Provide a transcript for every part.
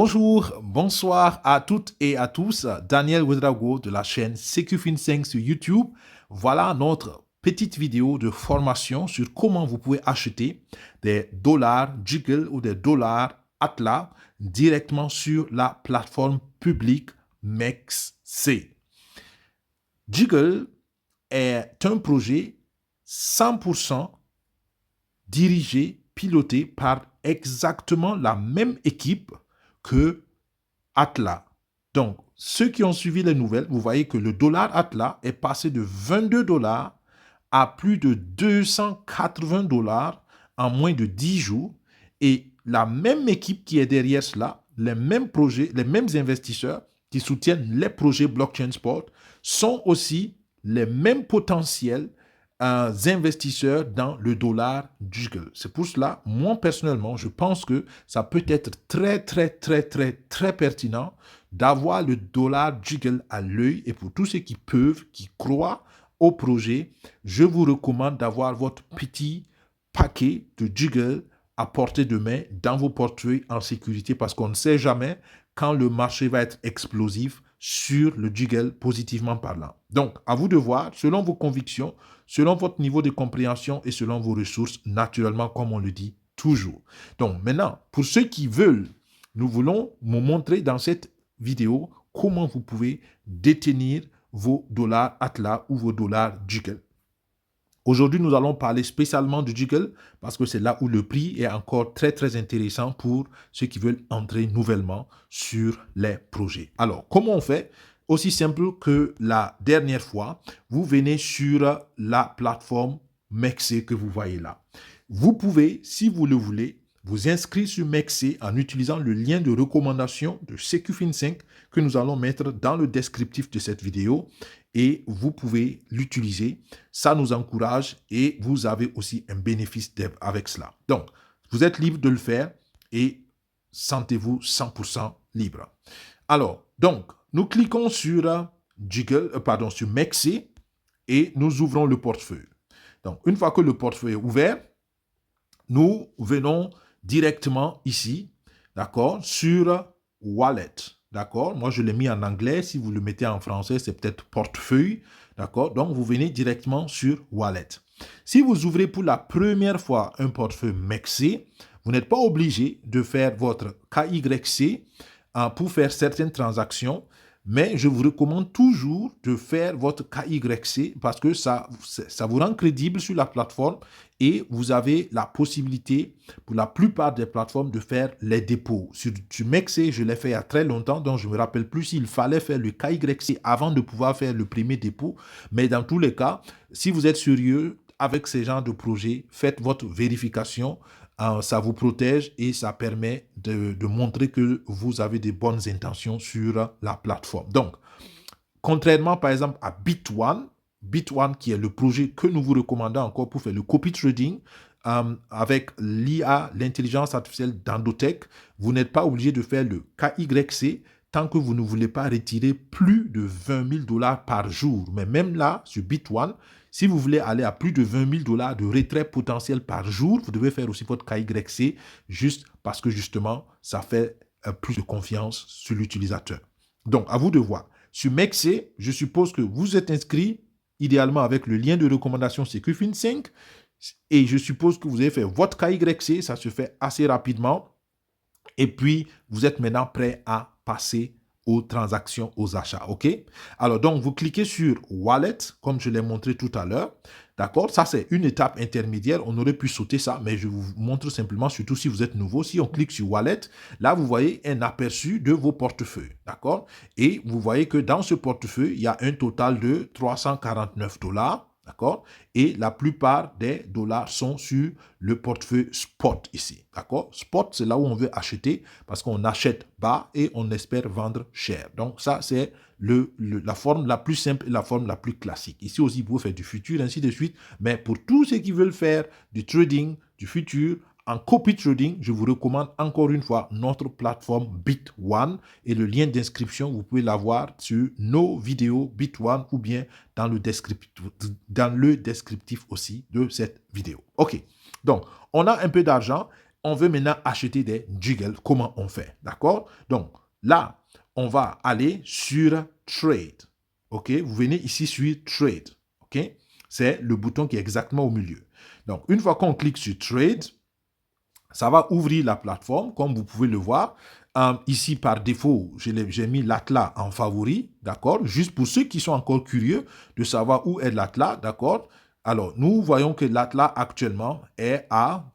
Bonjour, bonsoir à toutes et à tous. Daniel Ouedraogo de la chaîne SecuFin5 sur YouTube. Voilà notre petite vidéo de formation sur comment vous pouvez acheter des dollars Jiggle ou des dollars Atla directement sur la plateforme publique MEXC. Jiggle est un projet 100% dirigé, piloté par exactement la même équipe que Atla. Donc, ceux qui ont suivi les nouvelles, vous voyez que le dollar Atla est passé de 22 dollars à plus de 280 dollars en moins de 10 jours. Et la même équipe qui est derrière cela, les mêmes projets, les mêmes investisseurs qui soutiennent les projets Blockchain Sport sont aussi les mêmes potentiels investisseurs dans le dollar Jiggle. C'est pour cela, moi personnellement, je pense que ça peut être très pertinent d'avoir le dollar Jiggle à l'œil. Et pour tous ceux qui peuvent, qui croient au projet, je vous recommande d'avoir votre petit paquet de Jiggle à portée de main dans vos portefeuilles en sécurité parce qu'on ne sait jamais quand le marché va être explosif sur le Jiggle positivement parlant. Donc, à vous de voir, selon vos convictions, selon votre niveau de compréhension et selon vos ressources, naturellement, comme on le dit toujours. Donc, maintenant, pour ceux qui veulent, nous voulons vous montrer dans cette vidéo comment vous pouvez détenir vos dollars Atla ou vos dollars Jiggle. Aujourd'hui, nous allons parler spécialement du Jiggle parce que c'est là où le prix est encore très intéressant pour ceux qui veulent entrer nouvellement sur les projets. Alors, comment on fait? Aussi simple que la dernière fois, vous venez sur la plateforme MEXC que vous voyez là. Vous pouvez, si vous le voulez, vous inscrire sur MEXC en utilisant le lien de recommandation de SecuFin5 que nous allons mettre dans le descriptif de cette vidéo et vous pouvez l'utiliser. Ça nous encourage et vous avez aussi un bénéfice avec cela. Donc, vous êtes libre de le faire et sentez-vous 100% libre. Alors, donc, nous cliquons sur sur MEXC et nous ouvrons le portefeuille. Donc, une fois que le portefeuille est ouvert, nous venons directement ici, d'accord, sur Wallet, d'accord. Moi, je l'ai mis en anglais. Si vous le mettez en français, c'est peut-être portefeuille, d'accord. Donc, vous venez directement sur Wallet. Si vous ouvrez pour la première fois un portefeuille MEXC, vous n'êtes pas obligé de faire votre KYC pour faire certaines transactions, mais je vous recommande toujours de faire votre KYC parce que ça vous rend crédible sur la plateforme et vous avez la possibilité, pour la plupart des plateformes, de faire les dépôts. Sur MEXC, je l'ai fait il y a très longtemps, donc je ne me rappelle plus s'il fallait faire le KYC avant de pouvoir faire le premier dépôt. Mais dans tous les cas, si vous êtes sérieux avec ces genres de projets, faites votre vérification. Ça vous protège et ça permet de montrer que vous avez de bonnes intentions sur la plateforme. Donc, contrairement par exemple à Bit1 qui est le projet que nous vous recommandons encore pour faire le copy trading, avec l'IA, l'intelligence artificielle d'Endotech, vous n'êtes pas obligé de faire le KYC tant que vous ne voulez pas retirer plus de 20 000 dollars par jour. Mais même là, sur Bit1, si vous voulez aller à plus de 20 000 dollars de retrait potentiel par jour, vous devez faire aussi votre KYC juste parce que justement, ça fait plus de confiance sur l'utilisateur. Donc, à vous de voir. Sur MEXC, je suppose que vous êtes inscrit idéalement avec le lien de recommandation SecuFin5 et je suppose que vous avez fait votre KYC, ça se fait assez rapidement et puis vous êtes maintenant prêt à passer aux transactions, aux achats, ok? Alors, donc, vous cliquez sur Wallet, comme je l'ai montré tout à l'heure, d'accord? Ça, c'est une étape intermédiaire. On aurait pu sauter ça, mais je vous montre simplement, surtout si vous êtes nouveau. Si on clique sur Wallet, là, vous voyez un aperçu de vos portefeuilles, d'accord? Et vous voyez que dans ce portefeuille, il y a un total de 349 dollars. D'accord? Et la plupart des dollars sont sur le portefeuille spot ici. D'accord? Spot, c'est là où on veut acheter parce qu'on achète bas et on espère vendre cher. Donc, ça, c'est la forme la plus simple et la forme la plus classique. Ici aussi, vous pouvez faire du futur, ainsi de suite. Mais pour tous ceux qui veulent faire du trading, du futur, en copy trading, je vous recommande encore une fois notre plateforme Bit1 et le lien d'inscription, vous pouvez l'avoir sur nos vidéos Bit1 ou bien dans le descriptif aussi de cette vidéo. Ok, donc on a un peu d'argent on veut maintenant acheter des jiggles. Comment on fait? D'accord? Donc, là, on va aller sur Trade. OK? Vous venez ici sur Trade. OK? C'est le bouton qui est exactement au milieu. Donc, une fois qu'on clique sur Trade, ça va ouvrir la plateforme, comme vous pouvez le voir. Ici, par défaut, j'ai mis l'Atlas en favori, d'accord? Juste pour ceux qui sont encore curieux de savoir où est l'Atlas, d'accord? Alors, nous voyons que l'Atlas actuellement est à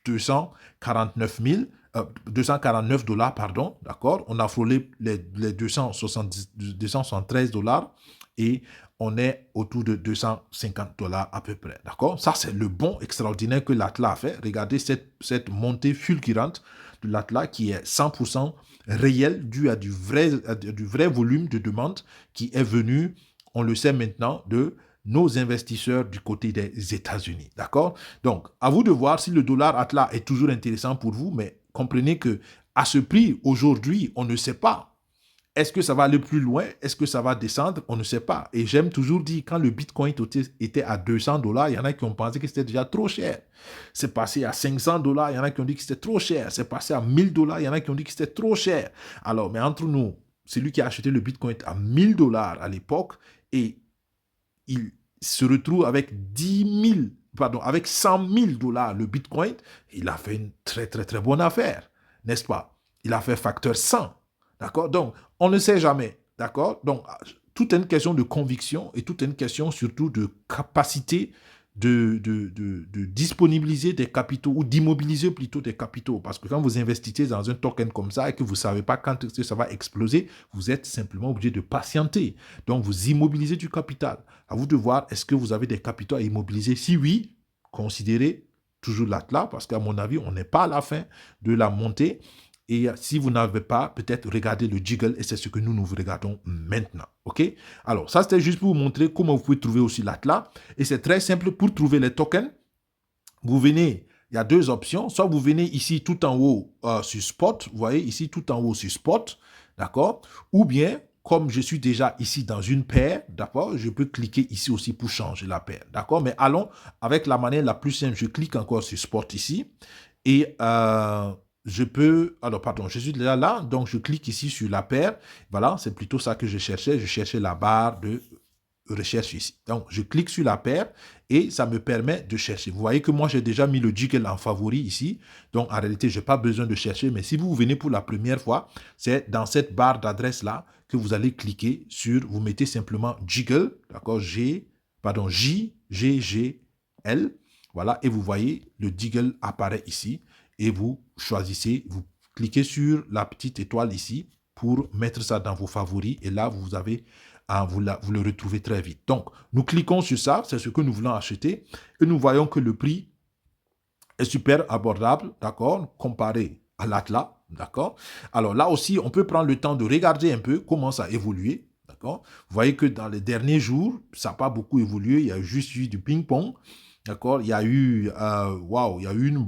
249 dollars, pardon, d'accord? On a frôlé les 273 dollars et on est autour de 250 dollars à peu près, d'accord? Ça, c'est le bond extraordinaire que l'Atlas a fait. Regardez cette montée fulgurante de l'Atlas qui est 100% réelle, due à du vrai volume de demande qui est venu, on le sait maintenant, de nos investisseurs du côté des États-Unis, d'accord? Donc, à vous de voir si le dollar Atlas est toujours intéressant pour vous, mais comprenez que à ce prix, aujourd'hui, on ne sait pas. Est-ce que ça va aller plus loin? Est-ce que ça va descendre? On ne sait pas. Et j'aime toujours dire, quand le Bitcoin était à 200 dollars, il y en a qui ont pensé que c'était déjà trop cher. C'est passé à 500 dollars, il y en a qui ont dit que c'était trop cher. C'est passé à 1000 dollars, il y en a qui ont dit que c'était trop cher. Alors, mais entre nous, celui qui a acheté le Bitcoin à 1000 dollars à l'époque et il se retrouve avec 100 000 dollars le Bitcoin, il a fait une très, très, très bonne affaire, n'est-ce pas? Il a fait facteur 100, d'accord? Donc, on ne sait jamais, d'accord? Donc, tout est une question de conviction et tout est une question surtout de capacité de disponibiliser des capitaux ou d'immobiliser plutôt des capitaux. Parce que quand vous investissez dans un token comme ça et que vous ne savez pas quand ça va exploser, vous êtes simplement obligé de patienter. Donc, vous immobilisez du capital. À vous de voir, est-ce que vous avez des capitaux à immobiliser? Si oui, considérez toujours l'Atlas parce qu'à mon avis, on n'est pas à la fin de la montée. Et si vous n'avez pas, peut-être regardez le jiggle et c'est ce que nous regardons maintenant. OK? Alors, ça, c'était juste pour vous montrer comment vous pouvez trouver aussi l'Atlas. Et c'est très simple pour trouver les tokens. Vous venez, il y a deux options. Soit vous venez ici tout en haut sur Spot. Vous voyez ici tout en haut sur Spot. D'accord? Ou bien, comme je suis déjà ici dans une paire, d'accord, je peux cliquer ici aussi pour changer la paire. D'accord? Mais allons avec la manière la plus simple. Je clique encore sur Spot ici. Et je peux, alors pardon, je suis déjà là, donc je clique ici sur la paire. Voilà, c'est plutôt ça que je cherchais la barre de recherche ici. Donc, je clique sur la paire et ça me permet de chercher. Vous voyez que moi, j'ai déjà mis le jiggle en favori ici. Donc, en réalité, je n'ai pas besoin de chercher. Mais si vous venez pour la première fois, c'est dans cette barre d'adresse-là que vous allez cliquer sur, vous mettez simplement jiggle, d'accord, J-G-G-L. Voilà, et vous voyez, le jiggle apparaît ici et vous choisissez, vous cliquez sur la petite étoile ici pour mettre ça dans vos favoris et là, vous avez, vous le retrouvez très vite. Donc, nous cliquons sur ça, c'est ce que nous voulons acheter et nous voyons que le prix est super abordable, d'accord, comparé à l'Atlas, d'accord. Alors là aussi, on peut prendre le temps de regarder un peu comment ça a évolué. D'accord. Vous voyez que dans les derniers jours, ça n'a pas beaucoup évolué, il y a juste eu du ping-pong. D'accord, il y a eu, il y a eu une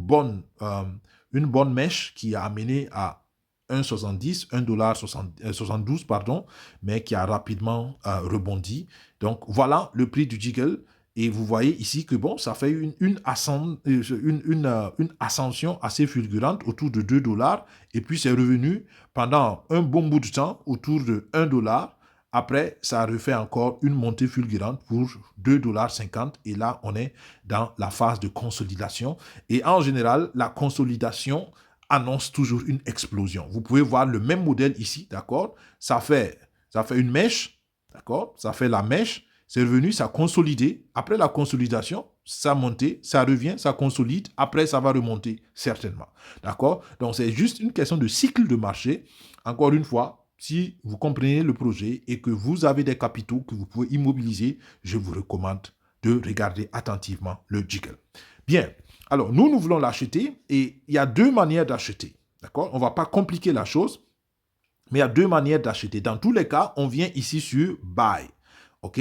bonne mèche qui a amené à 1,70, 1,72 $, pardon, mais qui a rapidement rebondi. Donc, voilà le prix du jiggle. Et vous voyez ici que, bon, ça fait une ascension assez fulgurante autour de 2 $. Et puis, c'est revenu pendant un bon bout de temps autour de 1 $. Après, ça refait encore une montée fulgurante pour 2,50 $. Et là, on est dans la phase de consolidation. Et en général, la consolidation annonce toujours une explosion. Vous pouvez voir le même modèle ici, d'accord? Ça fait une mèche, d'accord? Ça fait la mèche. C'est revenu, ça a consolidé. Après la consolidation, ça a monté, ça revient, ça consolide. Après, ça va remonter, certainement. D'accord? Donc, c'est juste une question de cycle de marché. Encore une fois, si vous comprenez le projet et que vous avez des capitaux que vous pouvez immobiliser, je vous recommande de regarder attentivement le jiggle. Bien, alors nous voulons l'acheter et il y a deux manières d'acheter. D'accord? On ne va pas compliquer la chose, mais il y a deux manières d'acheter. Dans tous les cas, on vient ici sur Buy. OK?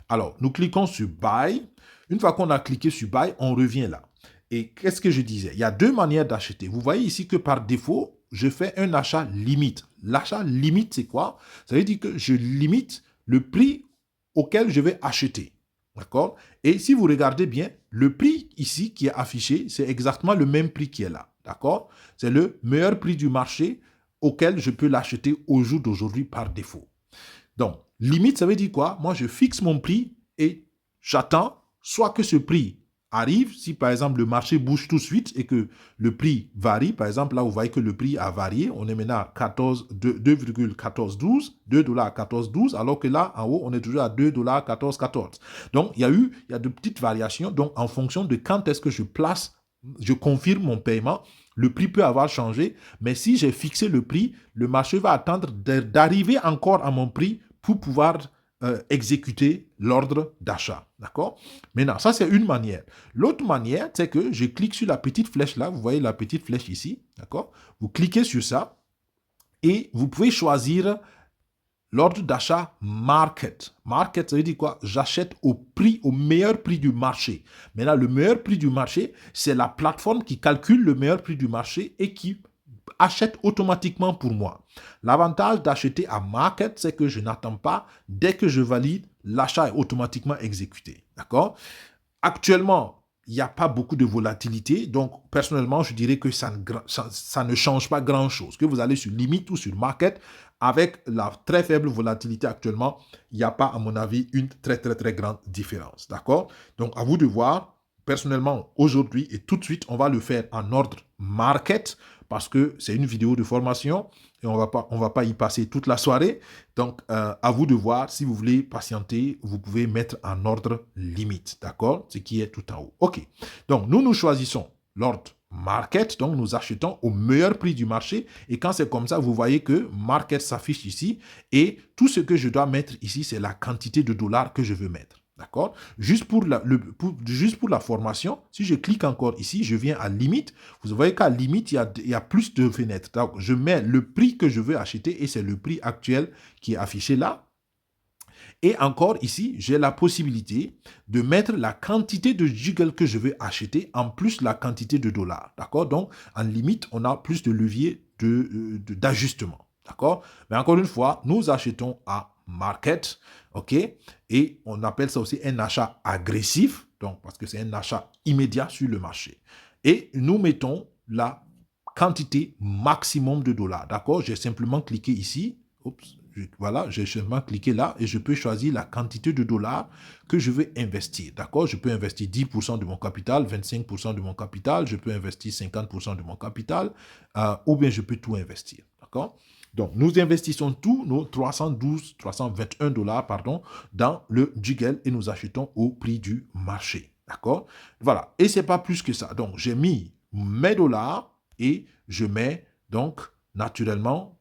Alors, nous cliquons sur Buy. Une fois qu'on a cliqué sur Buy, on revient là. Et qu'est-ce que je disais? Il y a deux manières d'acheter. Vous voyez ici que par défaut, je fais un achat limite. L'achat limite, c'est quoi? Ça veut dire que je limite le prix auquel je vais acheter. D'accord? Et si vous regardez bien, le prix ici qui est affiché, c'est exactement le même prix qui est là. D'accord? C'est le meilleur prix du marché auquel je peux l'acheter au jour d'aujourd'hui par défaut. Donc, limite, ça veut dire quoi? Moi, je fixe mon prix et j'attends soit que ce prix arrive, si par exemple le marché bouge tout de suite et que le prix varie, par exemple là vous voyez que le prix a varié, on est maintenant à 2,1412, $2,1412, alors que là en haut on est toujours à $2,1414. Donc il y a de petites variations, donc en fonction de quand est-ce que je confirme mon paiement, le prix peut avoir changé, mais si j'ai fixé le prix, le marché va attendre d'arriver encore à mon prix pour pouvoir exécuter l'ordre d'achat. D'accord? Maintenant, ça, c'est une manière. L'autre manière, c'est que je clique sur la petite flèche là. Vous voyez la petite flèche ici. D'accord? Vous cliquez sur ça et vous pouvez choisir l'ordre d'achat market. Market, ça veut dire quoi? J'achète au meilleur prix du marché. Maintenant, le meilleur prix du marché, c'est la plateforme qui calcule le meilleur prix du marché et qui achète automatiquement pour moi. L'avantage d'acheter à market, c'est que je n'attends pas. Dès que je valide, l'achat est automatiquement exécuté. D'accord? Actuellement, il n'y a pas beaucoup de volatilité. Donc, personnellement, je dirais que ça ne change pas grand-chose. Que vous allez sur limite ou sur market, avec la très faible volatilité actuellement, il n'y a pas, à mon avis, une très, très, très grande différence. D'accord? Donc, à vous de voir. Personnellement, aujourd'hui et tout de suite, on va le faire en ordre market parce que c'est une vidéo de formation et on va pas y passer toute la soirée. Donc, à vous de voir. Si vous voulez patienter, vous pouvez mettre en ordre limite, d'accord? Ce qui est tout en haut. OK. Donc, nous choisissons l'ordre market. Donc, nous achetons au meilleur prix du marché. Et quand c'est comme ça, vous voyez que market s'affiche ici. Et tout ce que je dois mettre ici, c'est la quantité de dollars que je veux mettre. D'accord? Juste pour la formation, si je clique encore ici, je viens à limite. Vous voyez qu'à limite, il y a plus de fenêtres. Donc, je mets le prix que je veux acheter et c'est le prix actuel qui est affiché là. Et encore ici, j'ai la possibilité de mettre la quantité de Jiggle que je veux acheter en plus la quantité de dollars. D'accord? Donc, en limite, on a plus de levier d'ajustement. D'accord? Mais encore une fois, nous achetons à market, ok? Et on appelle ça aussi un achat agressif, donc parce que c'est un achat immédiat sur le marché. Et nous mettons la quantité maximum de dollars, d'accord? J'ai simplement cliqué ici, oups, voilà, j'ai simplement cliqué là et je peux choisir la quantité de dollars que je veux investir, d'accord? Je peux investir 10% de mon capital, 25% de mon capital, je peux investir 50% de mon capital, ou bien je peux tout investir, d'accord? Donc, nous investissons tous nos 321 dollars, pardon, dans le Jiggle et nous achetons au prix du marché. D'accord? Voilà. Et c'est pas plus que ça. Donc, j'ai mis mes dollars et je mets donc naturellement,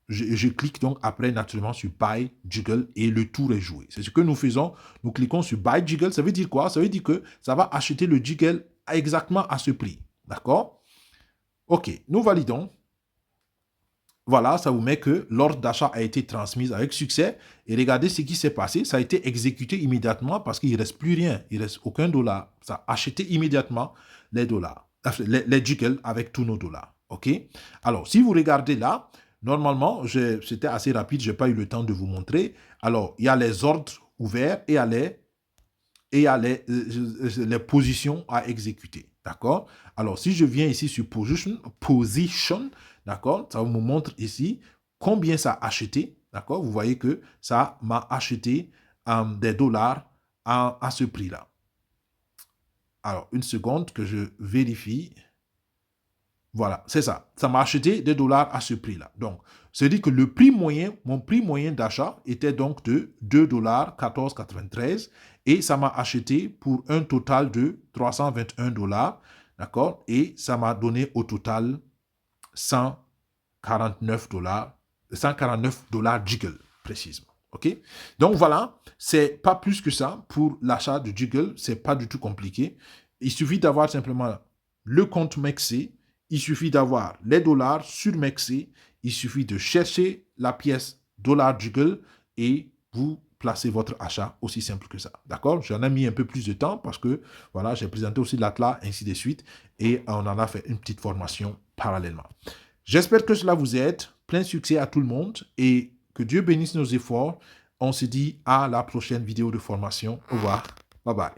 je clique donc après naturellement sur Buy Jiggle et le tour est joué. C'est ce que nous faisons. Nous cliquons sur Buy Jiggle. Ça veut dire quoi? Ça veut dire que ça va acheter le Jiggle exactement à ce prix. D'accord? OK. Nous validons. Voilà, ça vous met que l'ordre d'achat a été transmise avec succès. Et regardez ce qui s'est passé. Ça a été exécuté immédiatement parce qu'il ne reste plus rien. Il ne reste aucun dollar. Ça a acheté immédiatement les dollars, les Jiggle avec tous nos dollars. OK? Alors, si vous regardez là, normalement, c'était assez rapide. Je n'ai pas eu le temps de vous montrer. Alors, il y a les ordres ouverts et il y a les positions à exécuter. D'accord? Alors, si je viens ici sur Position, d'accord, ça me montre ici combien ça a acheté. D'accord? Vous voyez que ça m'a acheté des dollars à ce prix-là. Alors, une seconde que je vérifie. Voilà, c'est ça. Ça m'a acheté des dollars à ce prix-là. Donc, c'est-à-dire que le prix moyen, mon prix moyen d'achat était donc de $2,1493 et ça m'a acheté pour un total de 321 dollars, d'accord? Et ça m'a donné au total 149 dollars Jiggle, précisément. OK? Donc, voilà, c'est pas plus que ça pour l'achat de Jiggle. C'est pas du tout compliqué. Il suffit d'avoir simplement le compte MEXC. Il suffit d'avoir les dollars sur MEXC. Il suffit de chercher la pièce dollar Jiggle et vous placez votre achat, aussi simple que ça. D'accord? J'en ai mis un peu plus de temps parce que, voilà, j'ai présenté aussi l'atlas, ainsi de suite. Et on en a fait une petite formation parallèlement. J'espère que cela vous aide. Plein succès à tout le monde et que Dieu bénisse nos efforts. On se dit à la prochaine vidéo de formation. Au revoir. Bye bye.